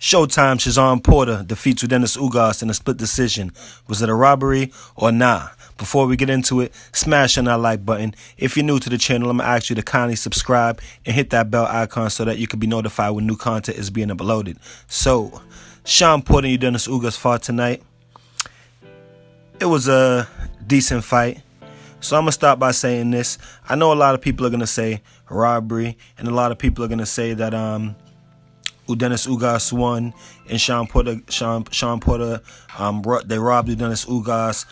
Showtime, Shawn Porter defeats Yordenis Ugas in a split decision. Was it a robbery or nah? Before we get into it, smash on that like button. If you're new to the channel, I'm going to ask you to kindly subscribe and hit that bell icon so that you can be notified when new content is being uploaded. So, Shawn Porter and Yordenis Ugas fought tonight. It was a decent fight. So I'm going to start by saying this. I know a lot of people are going to say robbery, and a lot of people are going to say that Yordenis Ugas won, and Shawn Porter, they robbed Yordenis Ugas.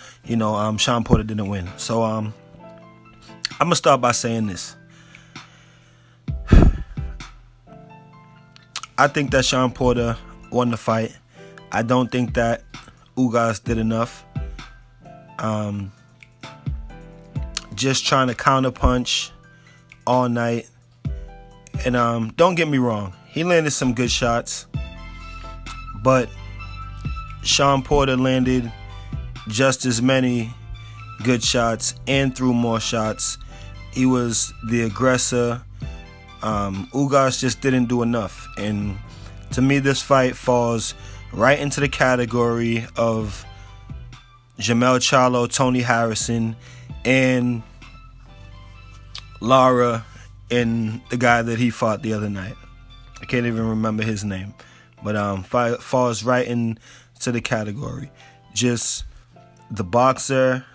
Shawn Porter didn't win. So I'm gonna start by saying this. I think that Shawn Porter won the fight. I don't think that Ugas did enough. Just trying to counterpunch all night, and don't get me wrong. He landed some good shots, but Shawn Porter landed just as many good shots and threw more shots. He was the aggressor. Ugas just didn't do enough. And to me, this fight falls right into the category of Jamel Charlo, Tony Harrison, and Lara and the guy that he fought the other night. I can't even remember his name, but falls right into the category. Just the boxer,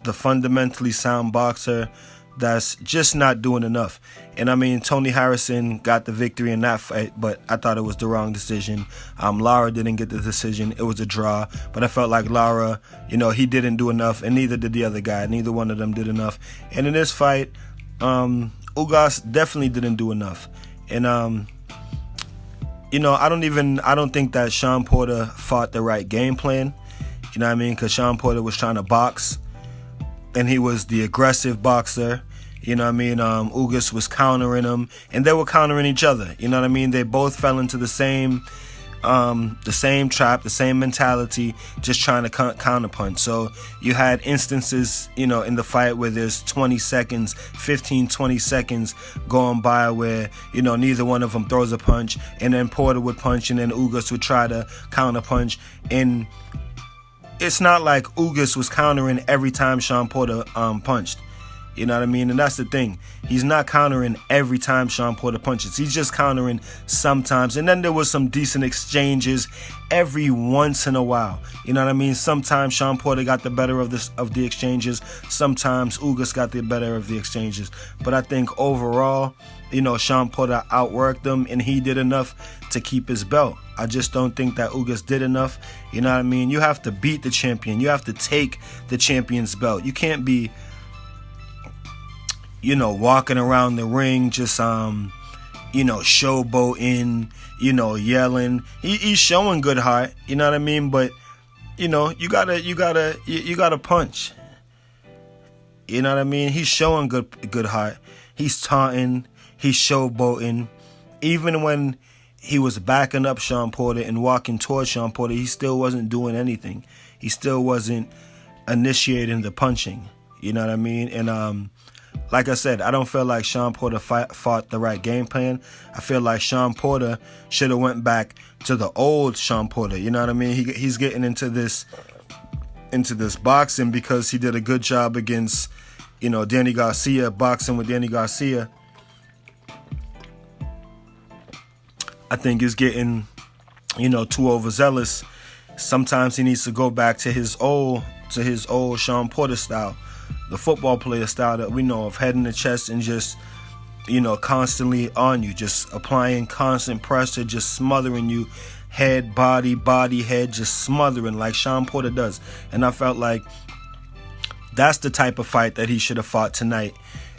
the fundamentally sound boxer that's just not doing enough. And I mean, Tony Harrison got the victory in that fight, but I thought it was the wrong decision. Lara didn't get the decision. It was a draw, but I felt like Lara, he didn't do enough, and neither did the other guy. Neither one of them did enough. And in this fight, Ugas definitely didn't do enough. And I don't think that Shawn Porter fought the right game plan. You know what I mean? Because Shawn Porter was trying to box, and he was the aggressive boxer. You know what I mean? Ugas was countering him, and they were countering each other. You know what I mean? They both fell into the same trap, the same mentality, just trying to counterpunch. So you had instances, in the fight where there's 20 seconds, 15, 20 seconds going by where, neither one of them throws a punch, and then Porter would punch, and then Ugas would try to counterpunch. And it's not like Ugas was countering every time Shawn Porter punched. You know what I mean? And that's the thing. He's not countering every time Shawn Porter punches. He's just countering sometimes. And then there was some decent exchanges every once in a while. You know what I mean? Sometimes Shawn Porter got the better of the exchanges. Sometimes Ugas got the better of the exchanges. But I think overall, Shawn Porter outworked him, and he did enough to keep his belt. I just don't think that Ugas did enough. You know what I mean? You have to beat the champion. You have to take the champion's belt. You can't be walking around the ring just, showboating, yelling. He's showing good heart, you know what I mean? But, you gotta punch. You know what I mean? He's showing good heart. He's taunting. He's showboating. Even when he was backing up Shawn Porter and walking towards Shawn Porter, he still wasn't doing anything. He still wasn't initiating the punching. You know what I mean? And, like I said, I don't feel like Shawn Porter fought the right game plan. I feel like Shawn Porter should have went back to the old Shawn Porter. You know what I mean? He's getting into this boxing because he did a good job against, Danny Garcia, boxing with Danny Garcia. I think he's getting, too overzealous. Sometimes he needs to go back to his old Shawn Porter style. The football player style that we know of, head in the chest and just, constantly on you, just applying constant pressure, just smothering you, head, body, head, just smothering like Shawn Porter does. And I felt like that's the type of fight that he should have fought tonight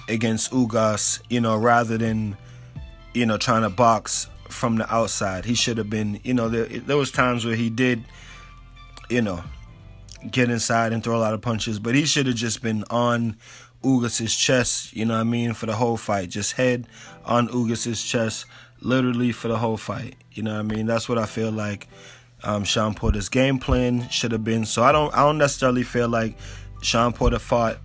against Ugas, rather than, trying to box from the outside. He should have been, there was times where he did, get inside and throw a lot of punches, but he should have just been on Ugas' chest, you know what I mean, for the whole fight. Just head on Ugas' chest, literally for the whole fight. You know what I mean? That's what I feel like Shawn Porter's game plan should have been. So I don't necessarily feel like Shawn Porter fought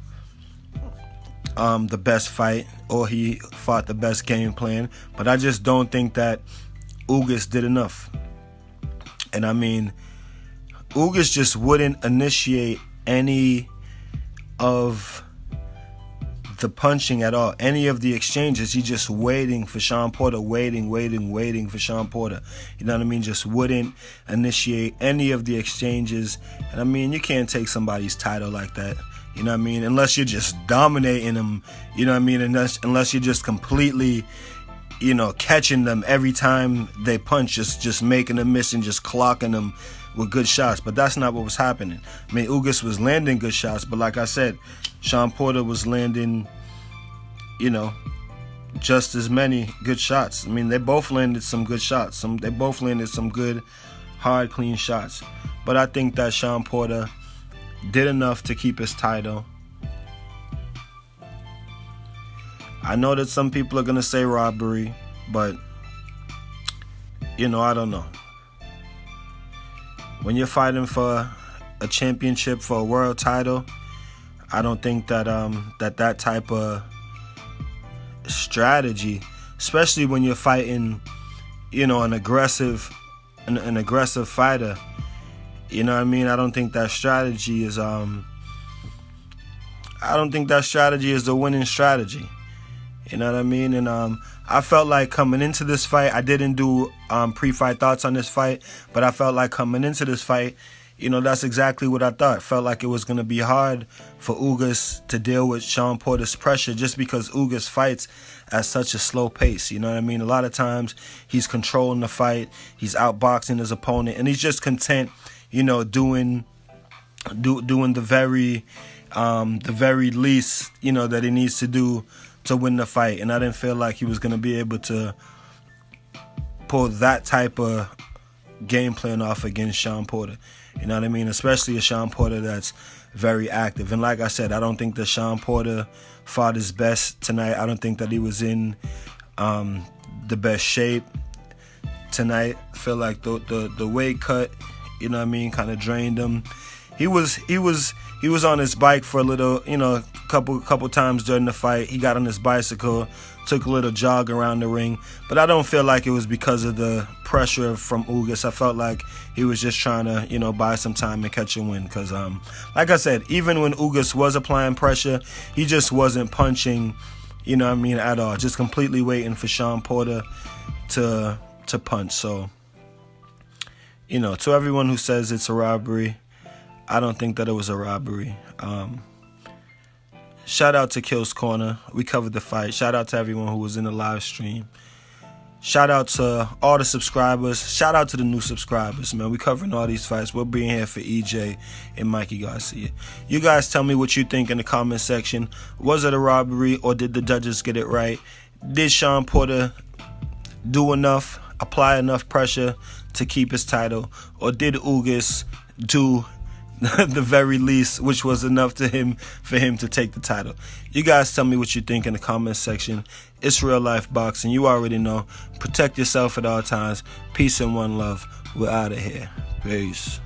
the best fight or he fought the best game plan, but I just don't think that Ugas did enough. And I mean, Ugas just wouldn't initiate any of the punching at all, any of the exchanges. He just waiting for Shawn Porter, waiting for Shawn Porter. You know what I mean? Just wouldn't initiate any of the exchanges. And I mean, you can't take somebody's title like that. You know what I mean? Unless you're just dominating them. You know what I mean? Unless you're just completely, you know, catching them every time they punch, just making them miss and just clocking them with good shots. But that's not what was happening. I mean, Ugas was landing good shots, but like I said, Shawn Porter was landing, you know, just as many good shots. I mean, they both landed some good shots. They both landed some good, hard, clean shots. But I think that Shawn Porter did enough to keep his title. I know that some people are going to say robbery, but, you know, I don't know. When you're fighting for a championship, for a world title, I don't think that that type of strategy, especially when you're fighting, you know, an aggressive fighter, you know what I mean? I don't think that strategy is the winning strategy. You know what I mean? And I felt like coming into this fight, I didn't do pre-fight thoughts on this fight, but I felt like coming into this fight, you know, that's exactly what I thought. Felt like it was going to be hard for Ugas to deal with Shawn Porter's pressure, just because Ugas fights at such a slow pace. You know what I mean? A lot of times he's controlling the fight, he's outboxing his opponent, and he's just content, you know, doing the very least, you know, that he needs to do to win the fight. And I didn't feel like he was going to be able to pull that type of game plan off against Shawn Porter. You know what I mean? Especially a Shawn Porter that's very active. And like I said, I don't think that Shawn Porter fought his best tonight. I don't think that he was in the best shape tonight. I feel like the weight cut, you know what I mean, kind of drained him. He was on his bike for a little, you know, couple times during the fight. He got on his bicycle, took a little jog around the ring, but I don't feel like it was because of the pressure from Ugas. I felt like he was just trying to, you know, buy some time and catch a win. Because, like I said, even when Ugas was applying pressure, he just wasn't punching, you know what I mean, at all. Just completely waiting for Shawn Porter to punch. So, you know, to everyone who says it's a robbery, I don't think that it was a robbery. Shout out to Kill's Corner. We covered the fight. Shout out to everyone who was in the live stream. Shout out to all the subscribers. Shout out to the new subscribers, man. We covering all these fights. We're being here for EJ and Mikey Garcia. You guys tell me what you think in the comment section. Was it a robbery, or did the judges get it right? Did Shawn Porter do enough, apply enough pressure to keep his title, or did Ugas do the very least, which was enough for him to take the title? You guys tell me what you think in the comment section. It's Real Life Boxing. You already know. Protect yourself at all times. Peace and one love. We're out of here. Peace.